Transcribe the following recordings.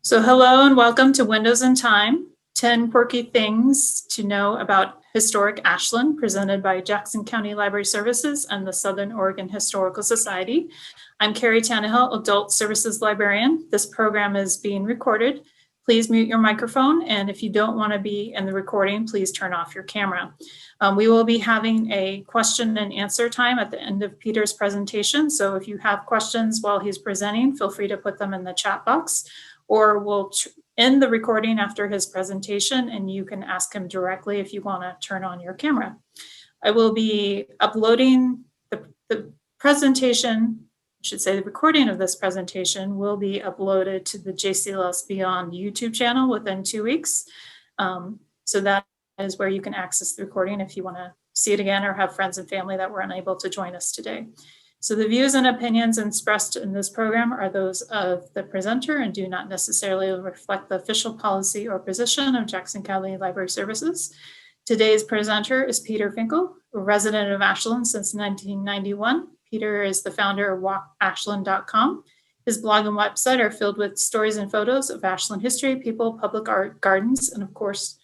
So hello and welcome to Windows in Time, 10 Quirky Things to Know About Historic Ashland, presented by Jackson County Library Services and the Southern Oregon Historical Society. I'm Carrie Tannehill, Adult Services Librarian. This program is being recorded. Please mute your microphone, and if you don't want to be in the recording, please turn off your camera. We will be having a question and answer time at the end of Peter's presentation, so if you have questions while he's presenting, feel free to put them in the chat box, or we'll end the recording after his presentation and you can ask him directly if you want to turn on your camera. I will be uploading the presentation, I should say the recording of this presentation will be uploaded to the JCLS Beyond YouTube channel within 2 weeks. So that is where you can access the recording if you want to see it again or have friends and family that were unable to join us today. So the views and opinions expressed in this program are those of the presenter and do not necessarily reflect the official policy or position of Jackson County Library Services. Today's presenter is Peter Finkle, a resident of Ashland since 1991. Peter is the founder of walkashland.com. His blog and website are filled with stories and photos of Ashland history, people, public art, gardens, and of course,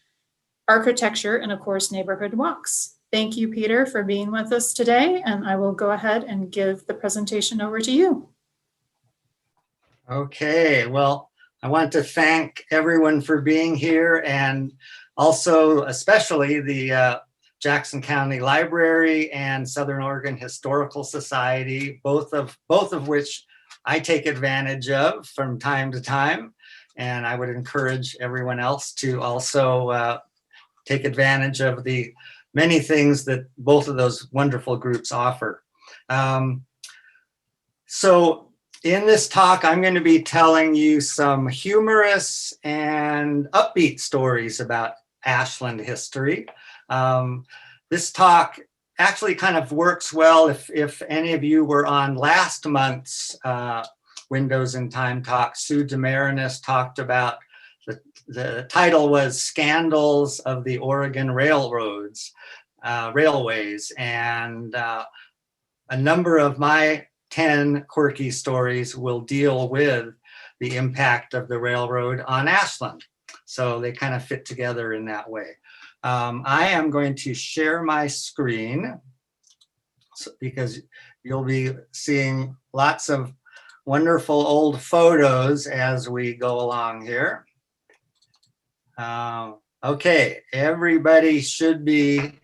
architecture, and of course, neighborhood walks. Thank you, Peter, for being with us today, and I will go ahead and give the presentation over to you. Okay, well, I want to thank everyone for being here, and also especially the Jackson County Library and Southern Oregon Historical Society, both of which I take advantage of from time to time, and I would encourage everyone else to also take advantage of the many things that both of those wonderful groups offer. So in this talk, I'm going to be telling you some humorous and upbeat stories about Ashland history. This talk actually kind of works well if any of you were on last month's Windows in Time talk. Sue DeMarinis talked about, the title was Scandals of the Oregon Railways, and a number of my 10 quirky stories will deal with the impact of the railroad on Ashland. So they kind of fit together in that way. I am going to share my screen because you'll be seeing lots of wonderful old photos as we go along here. Okay, everybody should be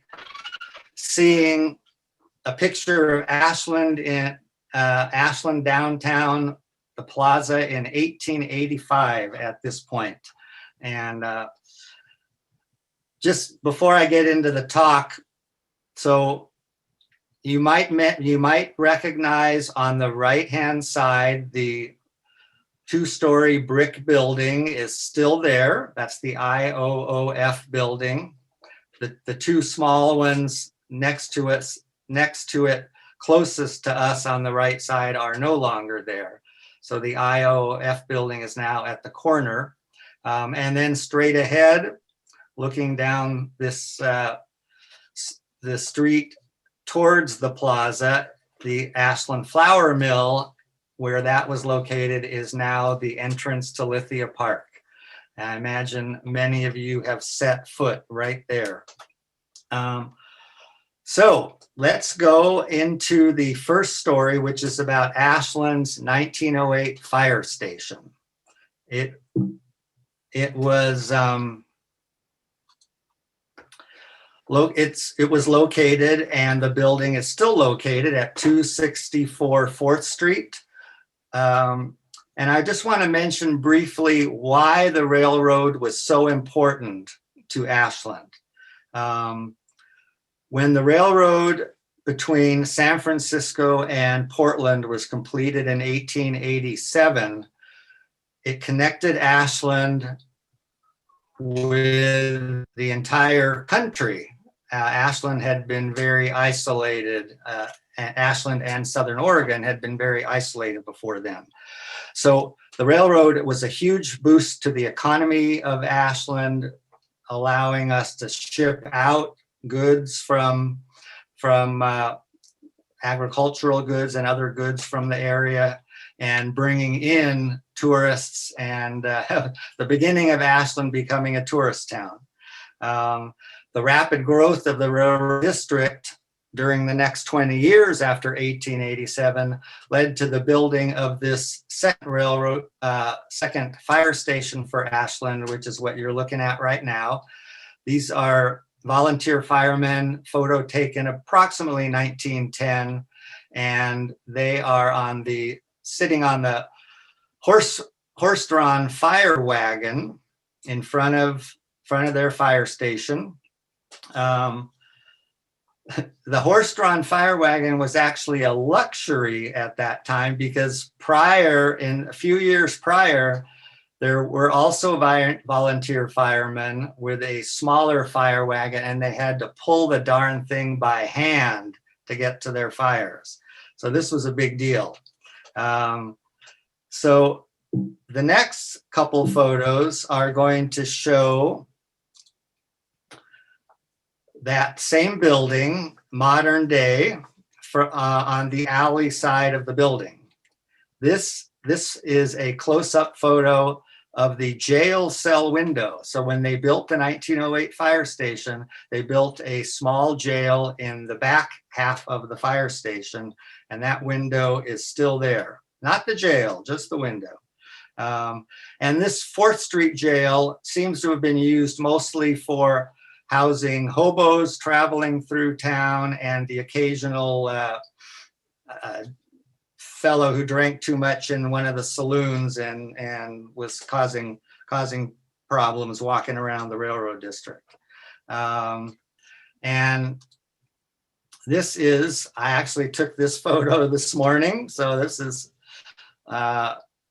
seeing a picture of Ashland in Ashland downtown, the plaza in 1885 at this point. And just before I get into the talk, so you might recognize on the right-hand side the two-story brick building is still there. That's the IOOF building. The two small ones next to it, closest to us on the right side, are no longer there. So the IOOF building is now at the corner. And then straight ahead, looking down this the street towards the plaza, the Ashland Flour Mill, where that was located, is now the entrance to Lithia Park. And I imagine many of you have set foot right there. So let's go into the first story, which is about Ashland's 1908 fire station. It was located, and the building is still located at 264 4th Street. And I just want to mention briefly why the railroad was so important to Ashland. When the railroad between San Francisco and Portland was completed in 1887, it connected Ashland with the entire country. Ashland had been very isolated. Ashland and Southern Oregon had been very isolated before then. So the railroad was a huge boost to the economy of Ashland, allowing us to ship out goods from agricultural goods and other goods from the area, and bringing in tourists and the beginning of Ashland becoming a tourist town. The rapid growth of the railroad district during the next 20 years after 1887 led to the building of this second fire station for Ashland, which is what you're looking at right now. These are volunteer firemen, photo taken approximately 1910, and they are sitting on the horse-drawn fire wagon in front of their fire station. The horse-drawn fire wagon was actually a luxury at that time because a few years prior, there were also volunteer firemen with a smaller fire wagon, and they had to pull the darn thing by hand to get to their fires. So this was a big deal. So the next couple photos are going to show that same building, modern day, on the alley side of the building. This is a close-up photo of the jail cell window. So when they built the 1908 fire station, they built a small jail in the back half of the fire station, and that window is still there. Not the jail, just the window. And this 4th Street jail seems to have been used mostly for housing hobos traveling through town and the occasional fellow who drank too much in one of the saloons and was causing problems walking around the railroad district. And this is, I actually took this photo this morning. So this is,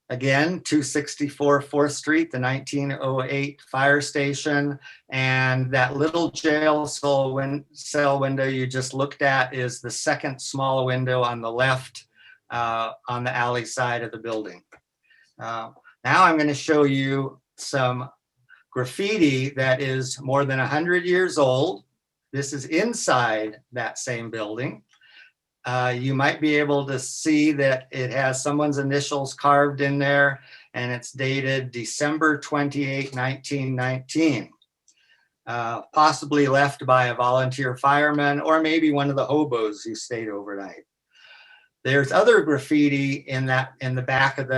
again, 264 4th Street, the 1908 fire station. And that little jail cell window you just looked at is the second small window on the left on the alley side of the building. Now I'm going to show you some graffiti that is more than 100 years old. This is inside that same building. You might be able to see that it has someone's initials carved in there, and it's dated December 28, 1919. Possibly left by a volunteer fireman or maybe one of the hobos who stayed overnight. There's other graffiti in the back of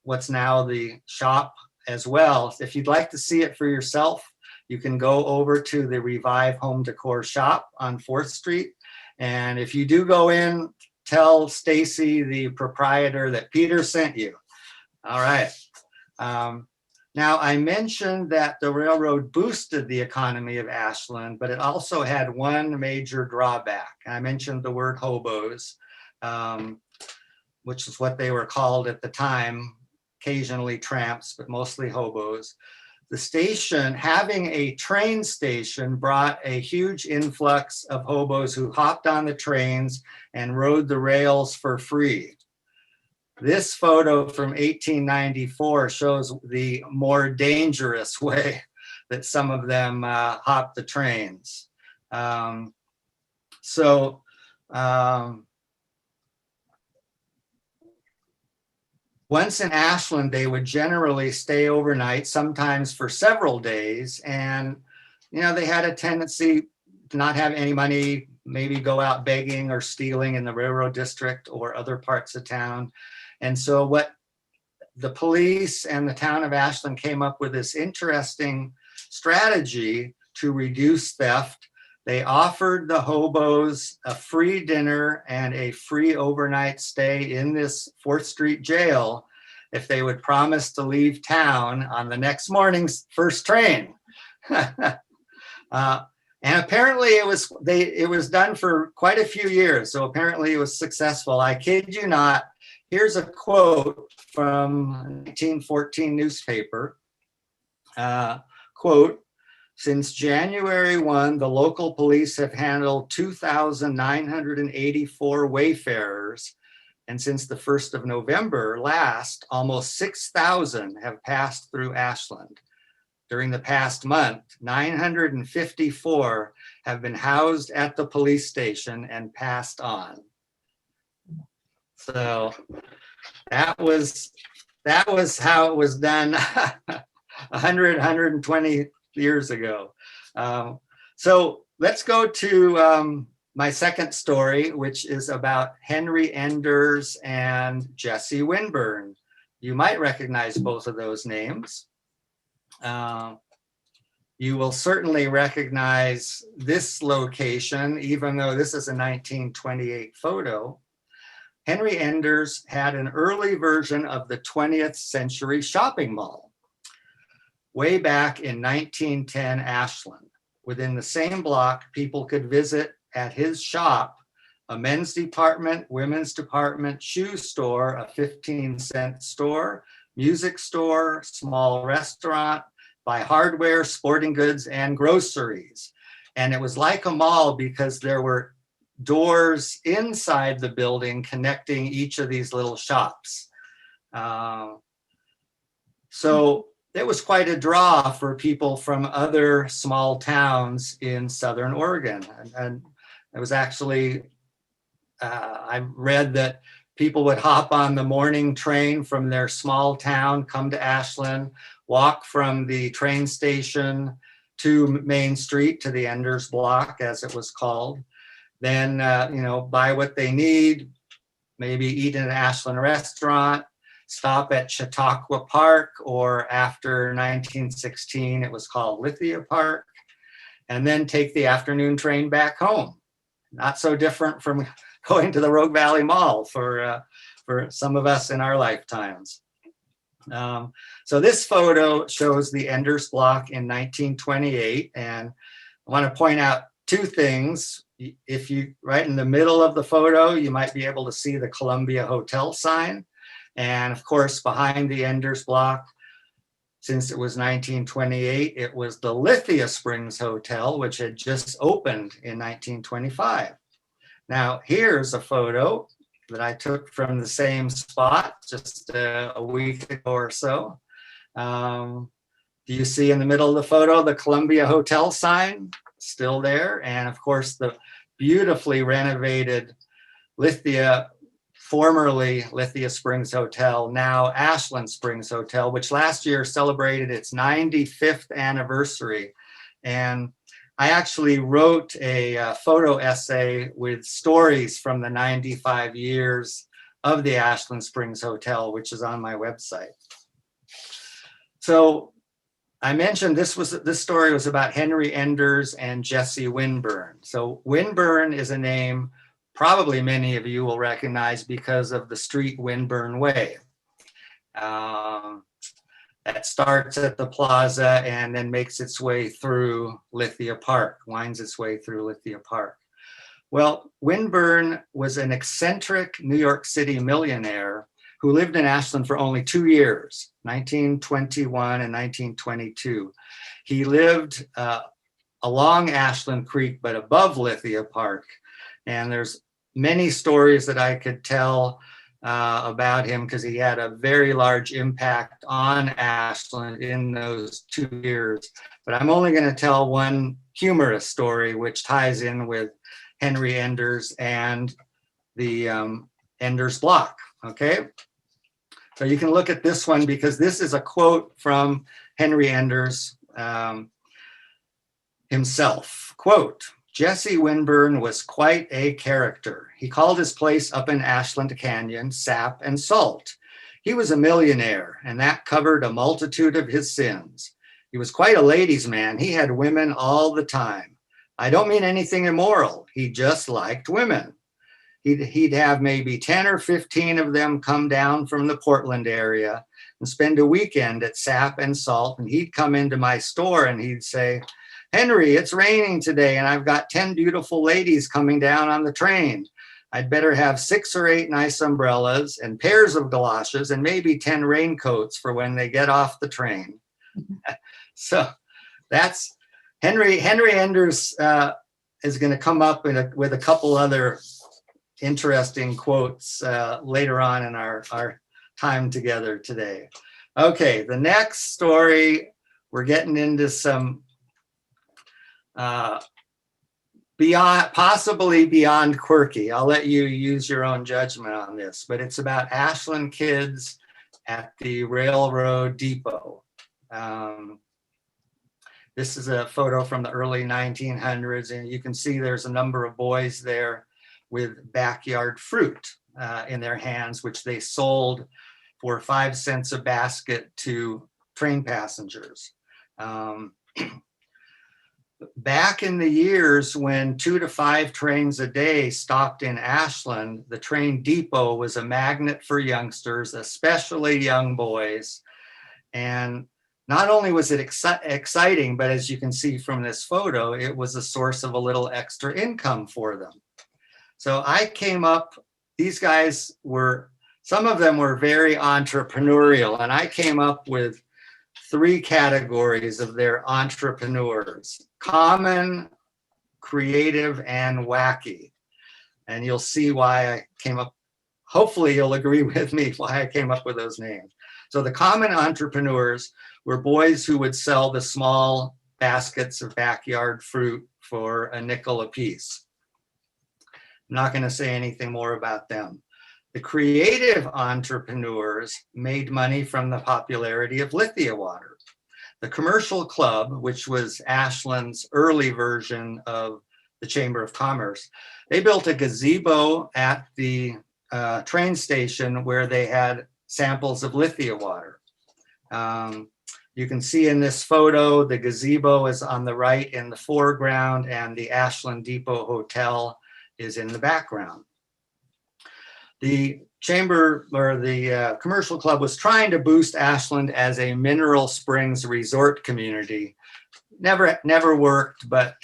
what's now the shop as well. If you'd like to see it for yourself, you can go over to the Revive Home Decor shop on 4th Street. And if you do go in, tell Stacy, the proprietor, that Peter sent you. All right. Now, I mentioned that the railroad boosted the economy of Ashland, but it also had one major drawback. I mentioned the word hobos, which is what they were called at the time, occasionally tramps, but mostly hobos. The station, having a train station, brought a huge influx of hobos who hopped on the trains and rode the rails for free. This photo from 1894 shows the more dangerous way that some of them hopped the trains. Once in Ashland, they would generally stay overnight, sometimes for several days. And, they had a tendency to not have any money, maybe go out begging or stealing in the railroad district or other parts of town. And so what the police and the town of Ashland came up with this interesting strategy to reduce theft. They offered the hobos a free dinner and a free overnight stay in this 4th Street jail if they would promise to leave town on the next morning's first train. And apparently it was done for quite a few years. So apparently it was successful. I kid you not. Here's a quote from a 1914 newspaper. Quote, "Since January 1, the local police have handled 2,984 wayfarers, and since the 1st of November last, almost 6,000 have passed through Ashland. During the past month, 954 have been housed at the police station and passed on." So that was that was how it was done 120 years ago. So let's go to my second story, which is about Henry Enders and Jesse Winburn. You might recognize both of those names. You will certainly recognize this location, even though this is a 1928 photo. Henry Enders had an early version of the 20th century shopping mall way back in 1910 Ashland. Within the same block, people could visit at his shop a men's department, women's department, shoe store, a 15-cent store, music store, small restaurant, buy hardware, sporting goods, and groceries. And it was like a mall because there were doors inside the building connecting each of these little shops. So it was quite a draw for people from other small towns in Southern Oregon. And it was actually, I read that people would hop on the morning train from their small town, come to Ashland, walk from the train station to Main Street, to the Enders Block, as it was called. Then, buy what they need, maybe eat in an Ashland restaurant, stop at Chautauqua Park, or after 1916, it was called Lithia Park, and then take the afternoon train back home. Not so different from going to the Rogue Valley Mall for some of us in our lifetimes. So this photo shows the Enders Block in 1928, and I want to point out two things. If you, right in the middle of the photo, you might be able to see the Columbia Hotel sign. And of course, behind the Enders Block, since it was 1928, it was the Lithia Springs Hotel, which had just opened in 1925. Now, here's a photo that I took from the same spot just a week ago or so. Do you see in the middle of the photo the Columbia Hotel sign? Still there. And of course, the beautifully renovated Lithia, formerly Lithia Springs Hotel, now Ashland Springs Hotel, which last year celebrated its 95th anniversary. And I actually wrote a photo essay with stories from the 95 years of the Ashland Springs Hotel, which is on my website. So I mentioned this story was about Henry Enders and Jesse Winburn. So Winburn is a name probably many of you will recognize because of the street Winburn Way. That starts at the plaza and then makes its way through Lithia Park, winds its way through Lithia Park. Well, Winburn was an eccentric New York City millionaire who lived in Ashland for only 2 years, 1921 and 1922. He lived along Ashland Creek, but above Lithia Park. And there's many stories that I could tell about him because he had a very large impact on Ashland in those 2 years. But I'm only going to tell one humorous story, which ties in with Henry Enders and the Enders Block. Okay. So you can look at this one because this is a quote from Henry Enders himself. Quote, "Jesse Winburn was quite a character. He called his place up in Ashland Canyon Sap and Salt. He was a millionaire, and that covered a multitude of his sins. He was quite a ladies' man. He had women all the time. I don't mean anything immoral. He just liked women. He'd have maybe 10 or 15 of them come down from the Portland area and spend a weekend at Sap and Salt, and he'd come into my store and he'd say, 'Henry, it's raining today and I've got 10 beautiful ladies coming down on the train. I'd better have 6 or 8 nice umbrellas and pairs of galoshes and maybe 10 raincoats for when they get off the train.'" So that's Henry Enders is going to come up with a couple other interesting quotes later on in our time together today. Okay, the next story, we're getting into some possibly beyond quirky. I'll let you use your own judgment on this, but it's about Ashland kids at the railroad depot. This is a photo from the early 1900s, and you can see there's a number of boys there with backyard fruit in their hands, which they sold for 5 cents a basket to train passengers. Back in the years when 2 to 5 trains a day stopped in Ashland, the train depot was a magnet for youngsters, especially young boys. And not only was it exciting, but as you can see from this photo, it was a source of a little extra income for them. So I came up, these guys were, some of them were very entrepreneurial, and I came up with 3 categories of their entrepreneurs: common, creative, and wacky. And you'll see why I came up, hopefully you'll agree with me why I came up with those names. So the common entrepreneurs were boys who would sell the small baskets of backyard fruit for a nickel a piece. I'm not going to say anything more about them. The creative entrepreneurs made money from the popularity of Lithia water. The Commercial Club, which was Ashland's early version of the Chamber of Commerce, they built a gazebo at the train station where they had samples of Lithia water. You can see in this photo, the gazebo is on the right in the foreground, and the Ashland Depot Hotel is in the background. The Chamber, or the Commercial Club, was trying to boost Ashland as a mineral springs resort community. Never worked, but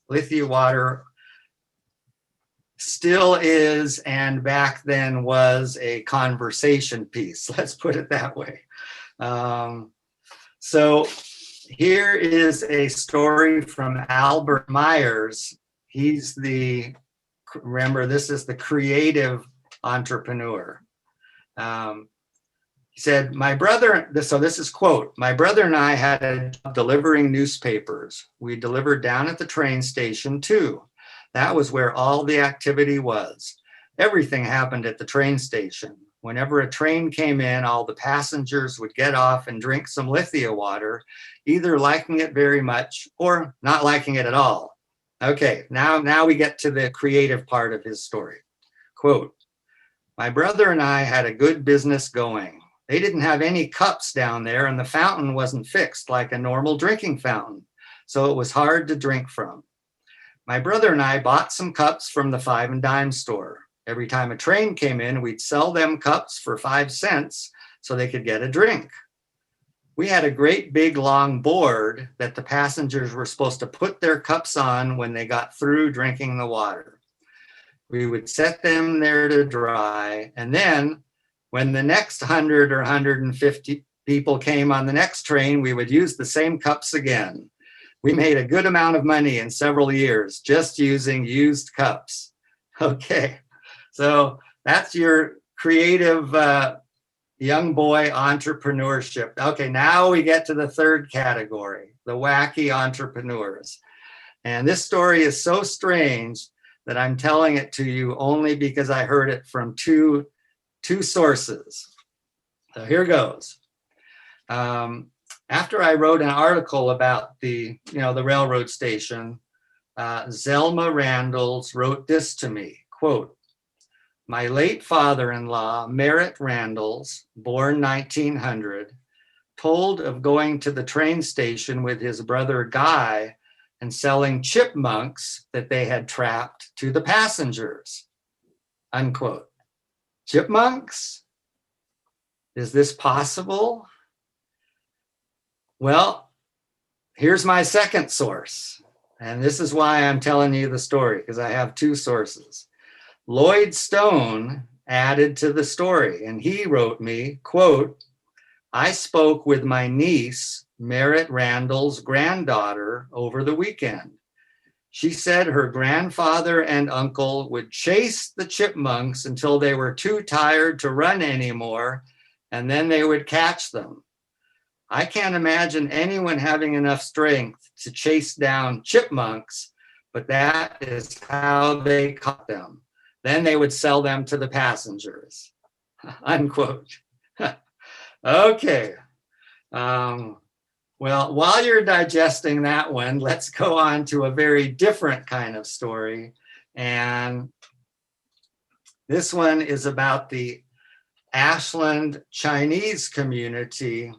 Lithia water still is, and back then was, a conversation piece. Let's put it that way. So here is a story from Albert Myers. He's the, remember, this is the creative entrepreneur. He said, my brother, so this is quote, my brother and I had a job delivering newspapers. We delivered down at the train station too. That was where all the activity was. Everything happened at the train station. Whenever a train came in, all the passengers would get off and drink some Lithia water, either liking it very much or not liking it at all. Okay, now we get to the creative part of his story. Quote, my brother and I had a good business going. They didn't have any cups down there, and the fountain wasn't fixed like a normal drinking fountain, so it was hard to drink from. My brother and I bought some cups from the 5 and dime store. Every time a train came in, we'd sell them cups for 5 cents so they could get a drink. We had a great big long board that the passengers were supposed to put their cups on when they got through drinking the water. We would set them there to dry, and then when the next 100 or 150 people came on the next train, we would use the same cups again. We made a good amount of money in several years just using used cups. Okay. So that's your creative young boy entrepreneurship. Okay, now we get to the third category, the wacky entrepreneurs. And this story is so strange that I'm telling it to you only because I heard it from two sources. So here goes. After I wrote an article about the railroad station, Zelma Randalls wrote this to me, quote, my late father-in-law, Merritt Randalls, born 1900, told of going to the train station with his brother Guy and selling chipmunks that they had trapped to the passengers, unquote. Chipmunks? Is this possible? Well, here's my second source. And this is why I'm telling you the story, because I have 2 sources. Lloyd Stone added to the story, and he wrote me, quote, I spoke with my niece, Merritt Randall's granddaughter, over the weekend. She said her grandfather and uncle would chase the chipmunks until they were too tired to run anymore, and then they would catch them. I can't imagine anyone having enough strength to chase down chipmunks, but that is how they caught them. Then they would sell them to the passengers, unquote. Okay. Well, while you're digesting that one, let's go on to a very different kind of story. And this one is about the Ashland Chinese community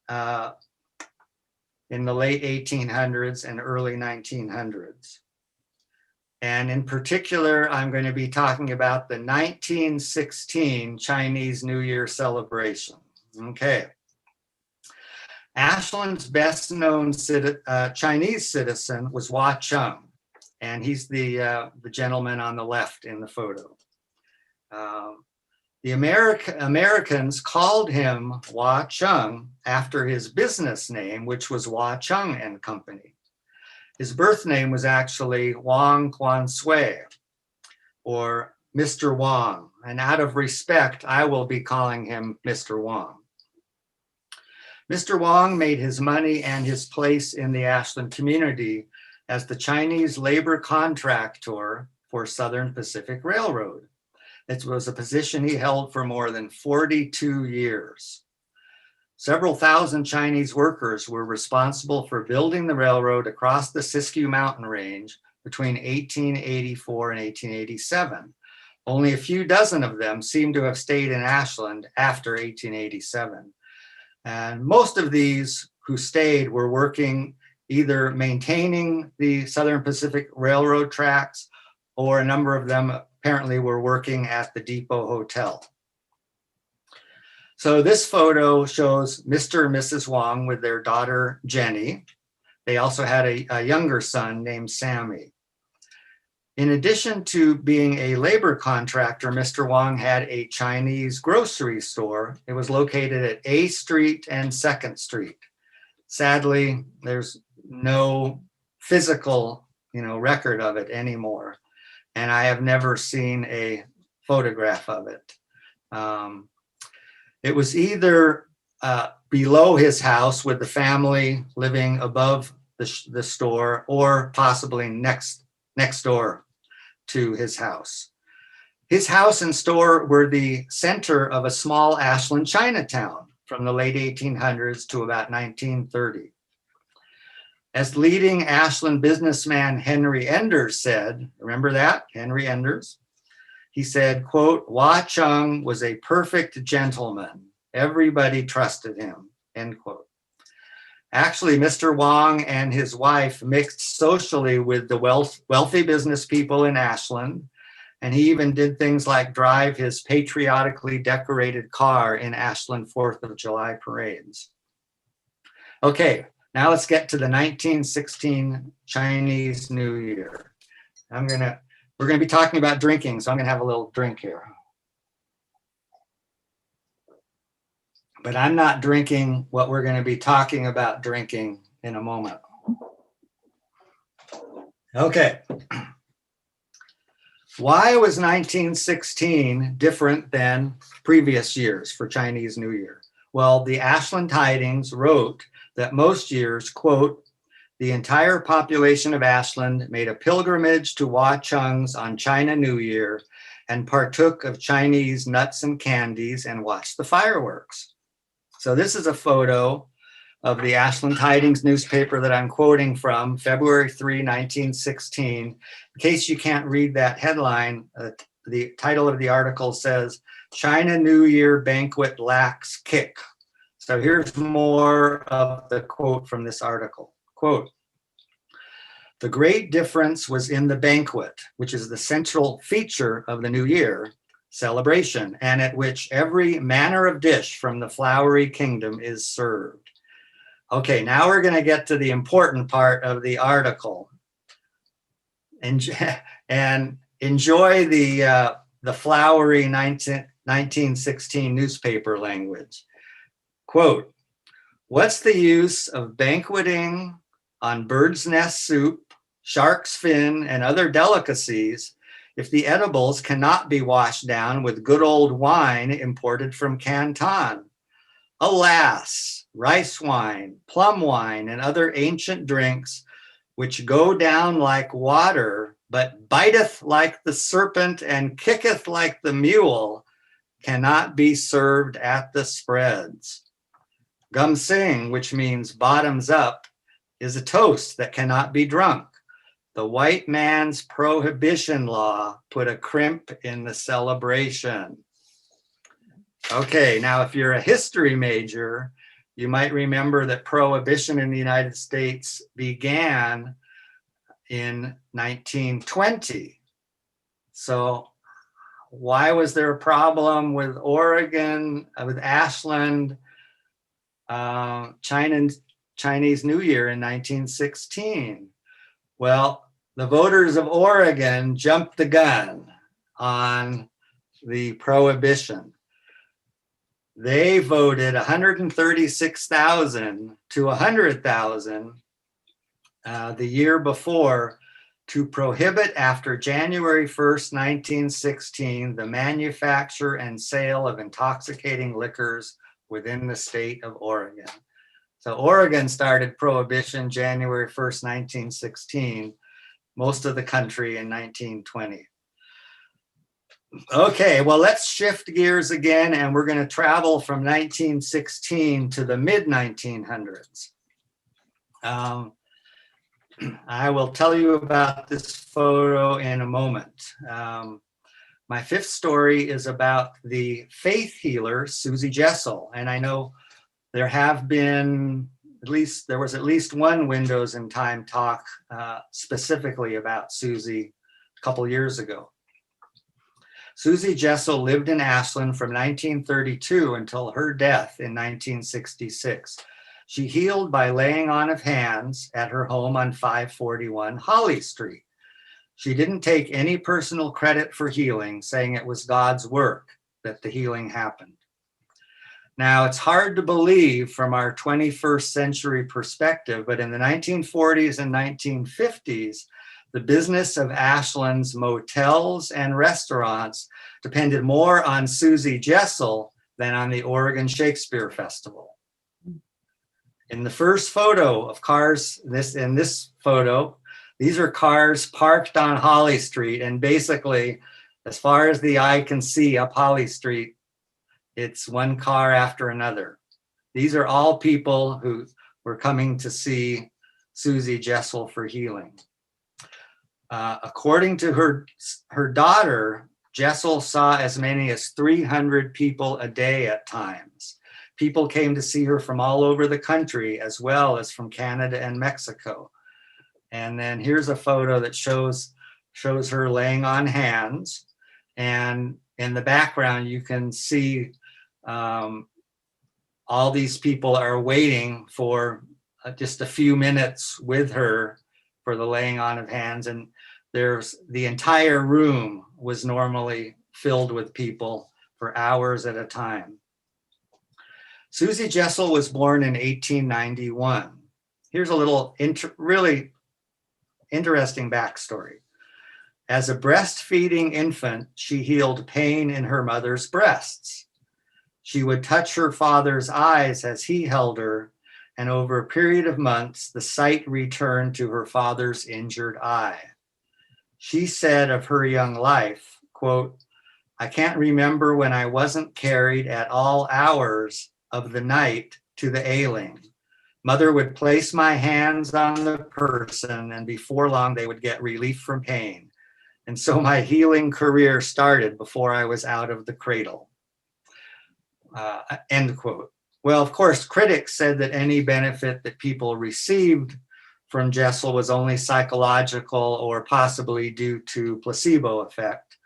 in the late 1800s and early 1900s. And in particular, I'm going to be talking about the 1916 Chinese New Year celebration. Okay. Ashland's best known Chinese citizen was Hua Chung, and he's the gentleman on the left in the photo. The Americans called him Hua Chung after his business name, which was Hua Chung and Company. His birth name was actually Wang Quan Sui, or Mr. Wang, and out of respect, I will be calling him Mr. Wang. Mr. Wang made his money and his place in the Ashland community as the Chinese labor contractor for Southern Pacific Railroad. It was a position he held for more than 42 years. Several thousand Chinese workers were responsible for building the railroad across the Siskiyou Mountain Range between 1884 and 1887. Only a few dozen of them seem to have stayed in Ashland after 1887. And most of these who stayed were working either maintaining the Southern Pacific Railroad tracks, or a number of them apparently were working at the Depot Hotel. So this photo shows Mr. and Mrs. Wang with their daughter, Jenny. They also had a younger son named Sammy. In addition to being a labor contractor, Mr. Wang had a Chinese grocery store. It was located at A Street and 2nd Street. Sadly, there's no physical, record of it anymore. And I have never seen a photograph of it. It was either below his house with the family living above the store, or possibly next door to his house. His house and store were the center of a small Ashland Chinatown from the late 1800s to about 1930. As leading Ashland businessman Henry Enders said, remember that, Henry Enders? He said, quote, Hua Chung was a perfect gentleman. Everybody trusted him, end quote. Actually, Mr. Wang and his wife mixed socially with the wealthy business people in Ashland, and he even did things like drive his patriotically decorated car in Ashland 4th of July parades. Okay, now let's get to the 1916 Chinese New Year. We're gonna be talking about drinking, so I'm gonna have a little drink here. But I'm not drinking what we're going to be talking about drinking in a moment. Okay. Why was 1916 different than previous years for Chinese New Year? Well, the Ashland Tidings wrote that most years, quote, the entire population of Ashland made a pilgrimage to Hua Chung's on China New Year and partook of Chinese nuts and candies and watched the fireworks. So this is a photo of the Ashland Tidings newspaper that I'm quoting from, February 3, 1916. In case you can't read that headline, the title of the article says, China New Year Banquet Lacks Kick. So here's more of the quote from this article. Quote, the great difference was in the banquet, which is the central feature of the New Year celebration, and at which every manner of dish from the flowery kingdom is served. Okay, now we're going to get to the important part of the article. And enjoy the flowery 1916 newspaper language. Quote, what's the use of banqueting on bird's nest soup, shark's fin, and other delicacies if the edibles cannot be washed down with good old wine imported from Canton? Alas, rice wine, plum wine, and other ancient drinks, which go down like water, but biteth like the serpent and kicketh like the mule, cannot be served at the spreads. Gum sing, which means bottoms up, is a toast that cannot be drunk. The white man's prohibition law put a crimp in the celebration. Okay, now if you're a history major, you might remember that prohibition in the United States began in 1920. So why was there a problem with Oregon, with Ashland, Chinese New Year in 1916? Well, the voters of Oregon jumped the gun on the prohibition. They voted 136,000 to 100,000 the year before to prohibit after January 1st, 1916, the manufacture and sale of intoxicating liquors within the state of Oregon. So Oregon started prohibition January 1st, 1916, most of the country in 1920. Okay, well, let's shift gears again, and we're going to travel from 1916 to the mid-1900s. I will tell you about this photo in a moment. My fifth story is about the faith healer, Susie Jaisal, and I know there have been there was at least one Windows in Time talk specifically about Susie a couple years ago. Susie Jaisal lived in Ashland from 1932 until her death in 1966. She healed by laying on of hands at her home on 541 Holly Street. She didn't take any personal credit for healing, saying it was God's work that the healing happened. Now, it's hard to believe from our 21st century perspective, but in the 1940s and 1950s, the business of Ashland's motels and restaurants depended more on Susie Jaisal than on the Oregon Shakespeare Festival. In the first photo of cars, in this photo, these are cars parked on Holly Street, and basically, as far as the eye can see up Holly Street, it's one car after another. These are all people who were coming to see Susie Jaisal for healing. According to her daughter, Jaisal saw as many as 300 people a day at times. People came to see her from all over the country, as well as from Canada and Mexico. And then here's a photo that shows her laying on hands. And in the background, you can see all these people are waiting for just a few minutes with her for the laying on of hands. And the entire room was normally filled with people for hours at a time. Susie Jaisal was born in 1891. Here's a little really interesting backstory. As a breastfeeding infant, she healed pain in her mother's breasts. She would touch her father's eyes as he held her, and over a period of months, the sight returned to her father's injured eye. She said of her young life, quote, "I can't remember when I wasn't carried at all hours of the night to the ailing. Mother would place my hands on the person, and before long they would get relief from pain. And so my healing career started before I was out of the cradle." End quote. Well, of course, critics said that any benefit that people received from Jaisal was only psychological or possibly due to placebo effect.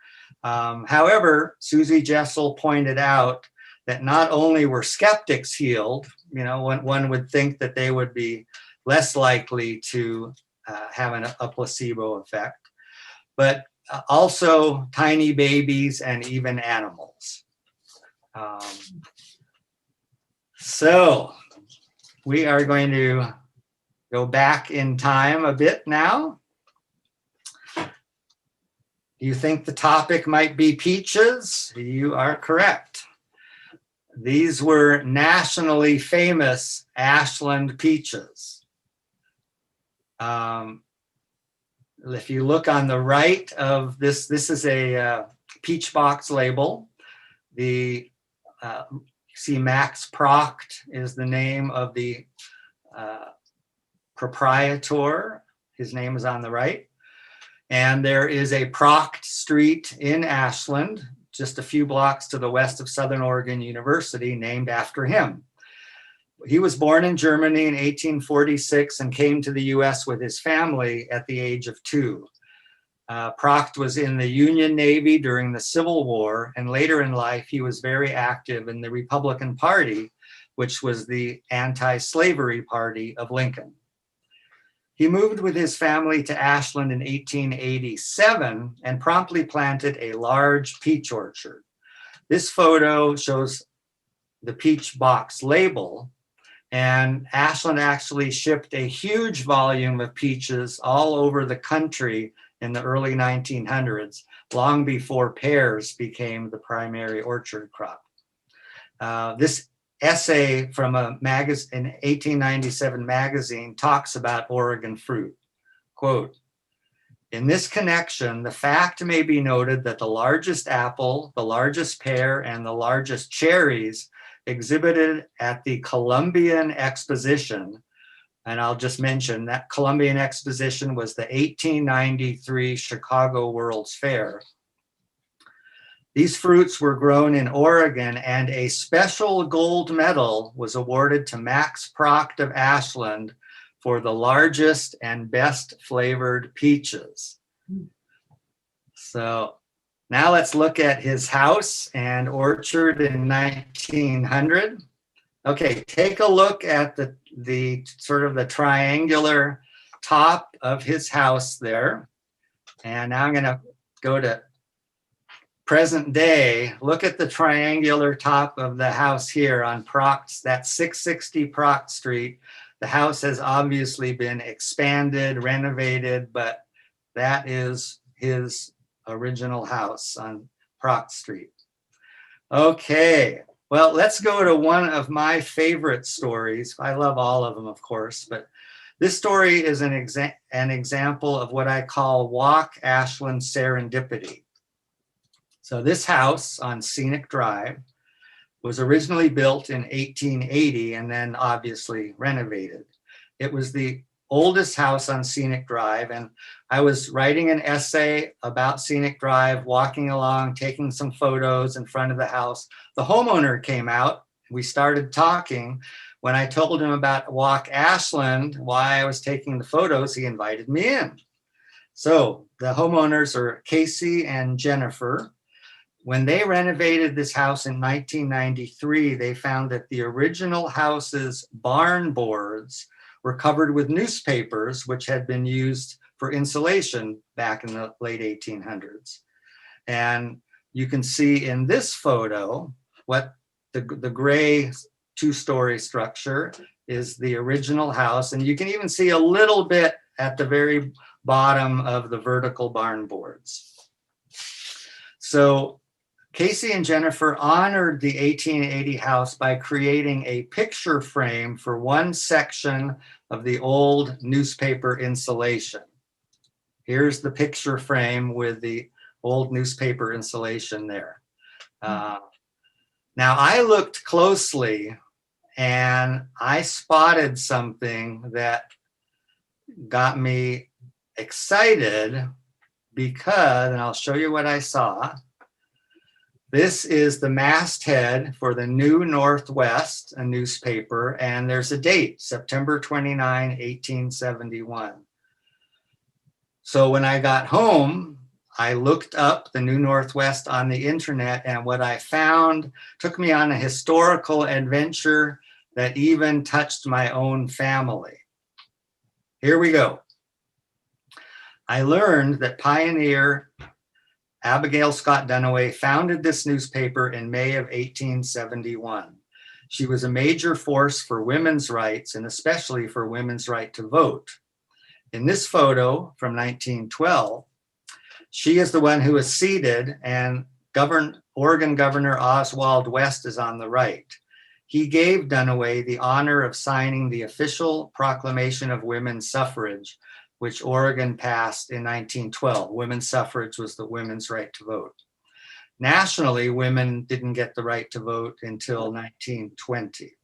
However, Susie Jaisal pointed out that not only were skeptics healed, one would think that they would be less likely to have a placebo effect, but also tiny babies and even animals. So we are going to go back in time a bit now. Do you think the topic might be peaches? You are correct. These were nationally famous Ashland peaches. If you look on the right of this is a peach box label. The see, Max Proct is the name of the proprietor. His name is on the right. And there is a Proct Street in Ashland, just a few blocks to the west of Southern Oregon University, named after him. He was born in Germany in 1846 and came to the US with his family at the age of 2. Proct was in the Union Navy during the Civil War, and later in life, he was very active in the Republican Party, which was the anti-slavery party of Lincoln. He moved with his family to Ashland in 1887 and promptly planted a large peach orchard. This photo shows the peach box label, and Ashland actually shipped a huge volume of peaches all over the country in the early 1900s, long before pears became the primary orchard crop. This essay from a magazine, an 1897 magazine, talks about Oregon fruit. Quote, "In this connection, the fact may be noted that the largest apple, the largest pear, and the largest cherries exhibited at the Columbian Exposition," and I'll just mention that Columbian Exposition was the 1893 Chicago World's Fair. These fruits were grown in Oregon, and a special gold medal was awarded to Max Proct of Ashland for the largest and best flavored peaches. So now let's look at his house and orchard in 1900. Okay, take a look at the sort of the triangular top of his house there. And now I'm gonna go to present day. Look at the triangular top of the house here on Proct, that's 660 Proct Street. The house has obviously been expanded, renovated, but that is his original house on Proct Street. Okay, well, let's go to one of my favorite stories. I love all of them, of course, but this story is an example of what I call Walk Ashland serendipity. So this house on Scenic Drive was originally built in 1880 and then obviously renovated. It was the oldest house on Scenic Drive, and I was writing an essay about Scenic Drive, walking along, taking some photos in front of the house. The homeowner came out, we started talking. When I told him about Walk Ashland, why I was taking the photos, he invited me in. So the homeowners are Casey and Jennifer. When they renovated this house in 1993, they found that the original house's barn boards were covered with newspapers, which had been used for insulation back in the late 1800s. And you can see in this photo what the gray two-story structure is the original house. And you can even see a little bit at the very bottom of the vertical barn boards. So Casey and Jennifer honored the 1880 house by creating a picture frame for one section of the old newspaper insulation. Here's the picture frame with the old newspaper insulation there. Now I looked closely and I spotted something that got me excited because, and I'll show you what I saw. This is the masthead for the New Northwest, a newspaper, and there's a date, September 29, 1871. So when I got home, I looked up the New Northwest on the internet, and what I found took me on a historical adventure that even touched my own family. Here we go. I learned that pioneer Abigail Scott Duniway founded this newspaper in May of 1871. She was a major force for women's rights and especially for women's right to vote. In this photo from 1912, she is the one who is seated and Oregon Governor Oswald West is on the right. He gave Duniway the honor of signing the official proclamation of women's suffrage, which Oregon passed in 1912. Women's suffrage was the women's right to vote. nationally, women didn't get the right to vote until 1920.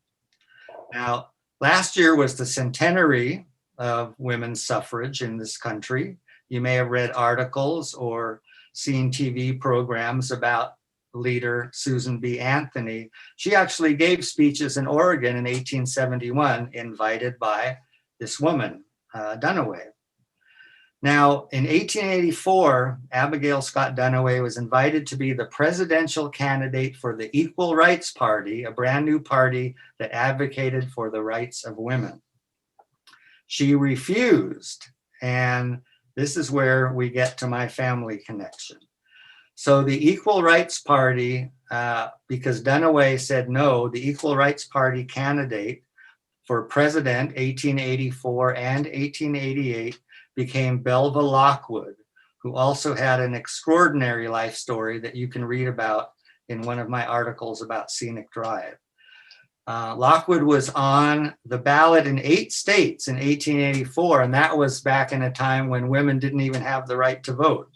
Now, last year was the centenary of women's suffrage in this country. You may have read articles or seen TV programs about leader Susan B. Anthony. She actually gave speeches in Oregon in 1871, invited by this woman, Duniway. Now, in 1884, Abigail Scott Duniway was invited to be the presidential candidate for the Equal Rights Party, a brand new party that advocated for the rights of women. She refused, and this is where we get to my family connection. So the Equal Rights Party, because Duniway said no, the Equal Rights Party candidate for president 1884 and 1888 became Belva Lockwood, who also had an extraordinary life story that you can read about in one of my articles about Scenic Drive. Lockwood was on the ballot in 8 states in 1884, and that was back in a time when women didn't even have the right to vote.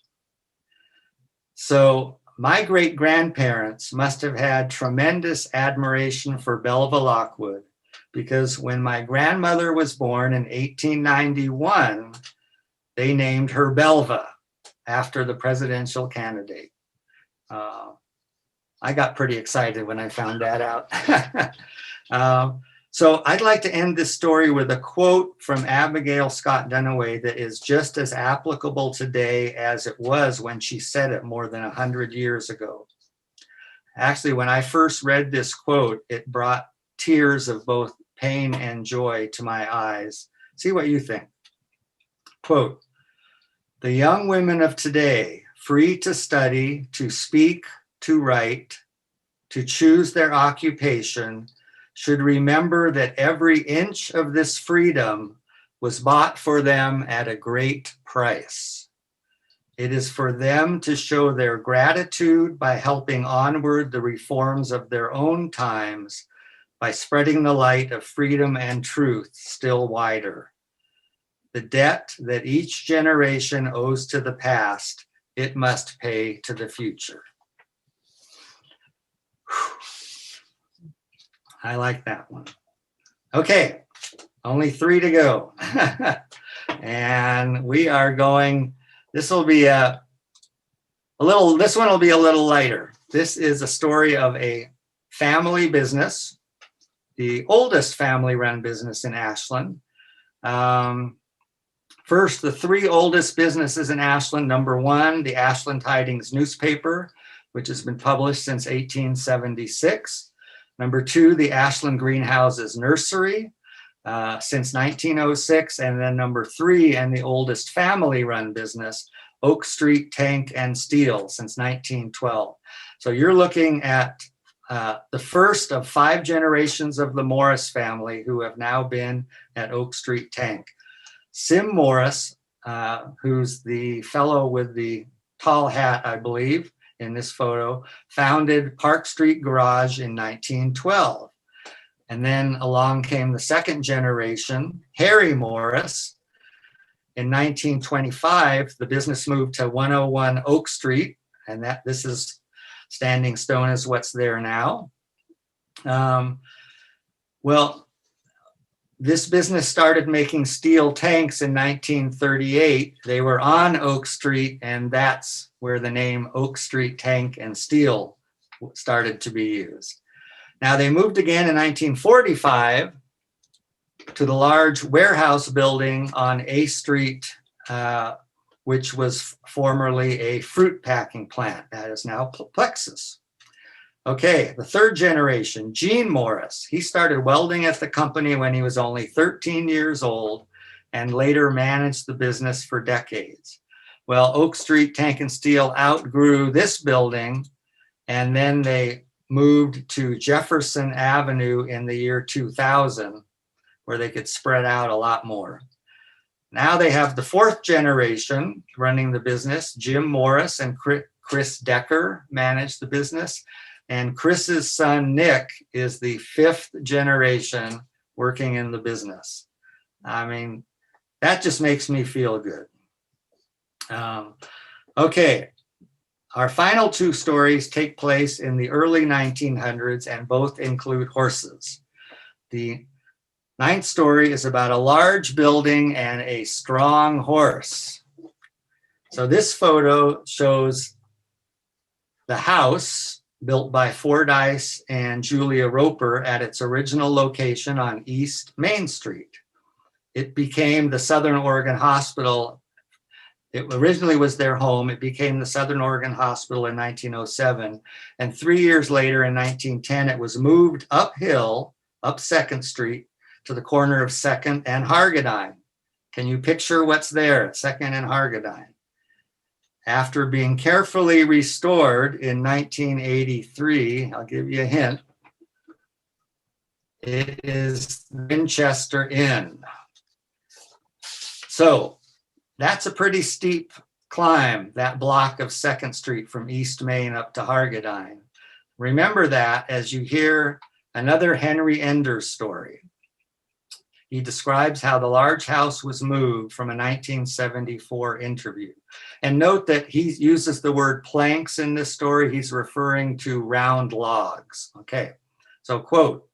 So my great-grandparents must have had tremendous admiration for Belva Lockwood, because when my grandmother was born in 1891, they named her Belva after the presidential candidate. I got pretty excited when I found that out. So I'd like to end this story with a quote from Abigail Scott Duniway that is just as applicable today as it was when she said it more than 100 years ago. Actually, when I first read this quote, it brought tears of both pain and joy to my eyes. See what you think. Quote, "The young women of today, free to study, to speak, to write, to choose their occupation, should remember that every inch of this freedom was bought for them at a great price. It is for them to show their gratitude by helping onward the reforms of their own times, by spreading the light of freedom and truth still wider. The debt that each generation owes to the past, it must pay to the future." I like that one. Okay, only 3 to go. And we are going, this will be this one will be a little lighter. This is a story of a family business, the oldest family-run business in Ashland. First, the 3 oldest businesses in Ashland. Number 1, the Ashland Tidings newspaper, which has been published since 1876. Number 2, the Ashland Greenhouses Nursery since 1906. And then number 3, and the oldest family-run business, Oak Street Tank and Steel since 1912. So you're looking at the first of 5 generations of the Morris family who have now been at Oak Street Tank. Sim Morris, who's the fellow with the tall hat, I believe, in this photo, founded Park Street Garage in 1912. And then along came the second generation, Harry Morris. In 1925, the business moved to 101 Oak Street, and this is standing stone as what's there now. Well, this business started making steel tanks in 1938. They were on Oak Street, and that's where the name Oak Street Tank and Steel started to be used. Now, they moved again in 1945 to the large warehouse building on A Street, which was formerly a fruit packing plant. That is now Plexus. Okay, the third generation, Gene Morris. He started welding at the company when he was only 13 years old and later managed the business for decades. Well, Oak Street Tank and Steel outgrew this building, and then they moved to Jefferson Avenue in the year 2000, where they could spread out a lot more. Now they have the 4th generation running the business. Jim Morris and Chris Decker manage the business. And Chris's son, Nick, is the 5th generation working in the business. I mean, that just makes me feel good. Okay, Our final two stories take place in the early 1900s and both include horses. The ninth story is about a large building and a strong horse. So this photo shows the house built by Fordyce and Julia Roper at its original location on East Main Street. It became the Southern Oregon Hospital. It originally was their home. It became the Southern Oregon Hospital in 1907. And 3 years later, in 1910, it was moved uphill, up 2nd Street, to the corner of 2nd and Hargadine. Can you picture what's there at 2nd and Hargadine? After being carefully restored in 1983, I'll give you a hint, it is Winchester Inn. So that's a pretty steep climb, that block of 2nd Street from East Main up to Hargadine. Remember that as you hear another Henry Enders story. He describes how the large house was moved from a 1974 interview. And note that he uses the word planks in this story. He's referring to round logs. Okay, so quote,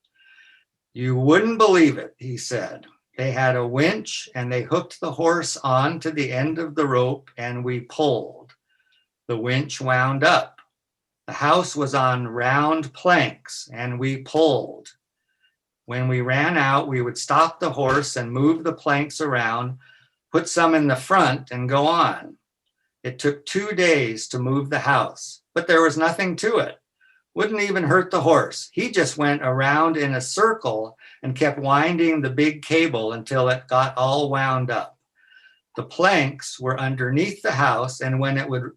"You wouldn't believe it," he said. "They had a winch and they hooked the horse on to the end of the rope and we pulled. The winch wound up. The house was on round planks and we pulled. When we ran out, we would stop the horse and move the planks around, put some in the front and go on. It took 2 days to move the house, but there was nothing to it. Wouldn't even hurt the horse. He just went around in a circle and kept winding the big cable until it got all wound up. The planks were underneath the house, and when it would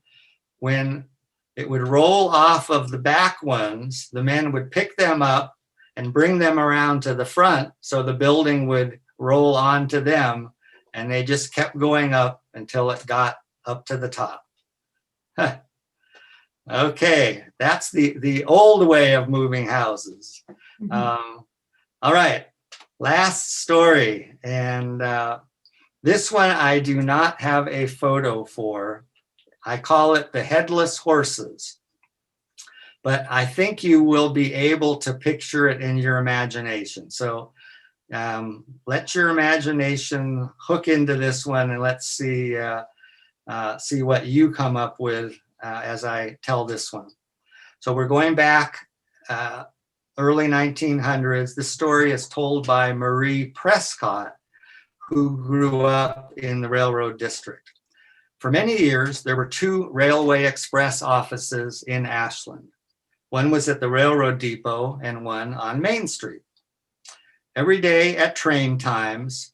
roll off of the back ones, the men would pick them up and bring them around to the front so the building would roll onto them, and they just kept going up until it got up to the top." Okay, that's the old way of moving houses. Mm-hmm. All right, last story. And this one I do not have a photo for. I call it the Headless Horses. But I think you will be able to picture it in your imagination. So let your imagination hook into this one, and let's see what you come up with as I tell this one. So we're going back early 1900s. This story is told by Marie Prescott, who grew up in the Railroad District. For many years, there were 2 Railway Express offices in Ashland. One was at the railroad depot and one on Main Street. Every day at train times,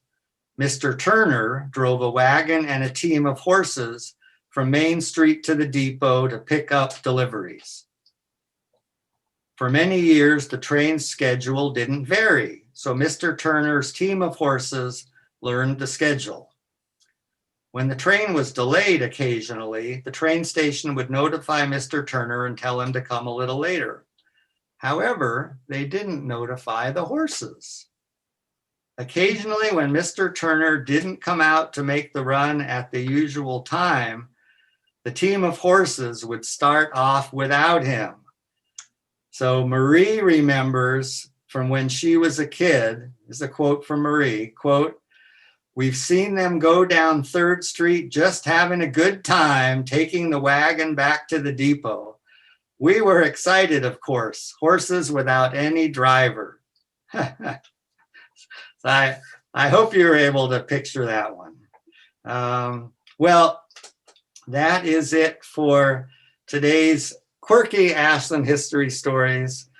Mr. Turner drove a wagon and a team of horses from Main Street to the depot to pick up deliveries. For many years, the train schedule didn't vary, so Mr. Turner's team of horses learned the schedule. When the train was delayed occasionally, the train station would notify Mr. Turner and tell him to come a little later. However, they didn't notify the horses. Occasionally, when Mr. Turner didn't come out to make the run at the usual time, the team of horses would start off without him. So Marie remembers from when she was a kid, this is a quote from Marie, quote, "We've seen them go down 3rd Street just having a good time, taking the wagon back to the depot. We were excited, of course, horses without any driver." So I hope you were able to picture that one. Well, that is it for today's Quirky Ashland History Stories.